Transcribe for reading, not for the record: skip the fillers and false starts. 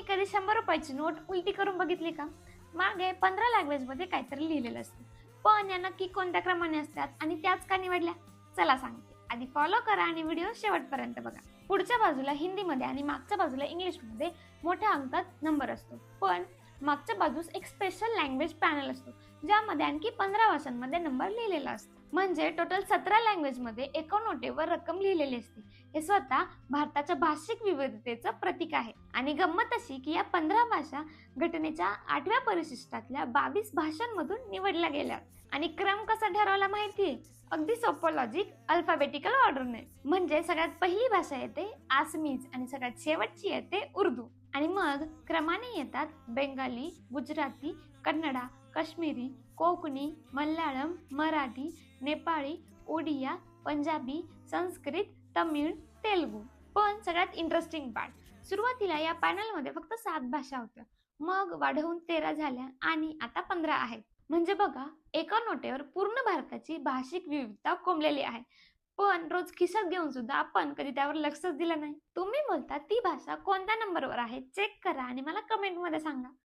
कधी 100 रुपयाची नोट उलटी करून बघितली का? मागे 15 लँग्वेजमध्ये काहीतरी लिहिलेलं असतं. पण या नक्की कोणत्या क्रमाने असतात आणि त्याच का निवडल्या? चला सांगते. आधी फॉलो करा आणि व्हिडिओ शेवटपर्यंत बघा. पुढच्या बाजूला हिंदीमध्ये आणि मागच्या बाजूला इंग्लिशमध्ये मोठ्या अंकात नंबर असतो. पण मागच्या बाजूस एक स्पेशल लँग्वेज पॅनल असतो, ज्यामध्ये आणखी 15 भाषांमध्ये नंबर लिहिलेला असतो. म्हणजे टोटल 17 लँग्वेजमध्ये एका नोटेवर रक्कम लिहिलेली असते. हे स्वतः भारताच्या भाषिक विविधतेचं प्रतीक आहे. आणि गंमत अशी की या 15 भाषा घटनेच्या 8व्या परिशिष्टातल्या 22 भाषांमधून निवडल्या गेल्या. आणि क्रम कसा ठरवला माहितीये? अगदी सोपं लॉजिक, अल्फाबेटिकल ऑर्डरने. म्हणजे सगळ्यात पहिली भाषा येते आसमीज आणि सगळ्यात शेवटची येते उर्दू. आणि मग क्रमाने येतात बेंगाली, गुजराती, कन्नडा, काश्मीरी, कोकणी, मल्याळम, मराठी, नेपाळी, ओडिया, पंजाबी, संस्कृत, तमिळ, तेलुगू. पण सगळ्यात इंटरेस्टिंग पार्ट, सुरुवातीला या पॅनलमध्ये फक्त 7 भाषा होत्या. मग वाढवून 13 झाल्या आणि आता 15 आहेत. म्हणजे बघा, एका नोटेवर पूर्ण भारताची भाषिक विविधता कोंबलेली आहे. पण रोज खिशात घेऊन सुद्धा आपण कधी त्यावर लक्षच दिलं नाही. तुम्ही बोलता ती भाषा कोणत्या नंबरवर आहे चेक करा आणि मला कमेंटमध्ये सांगा.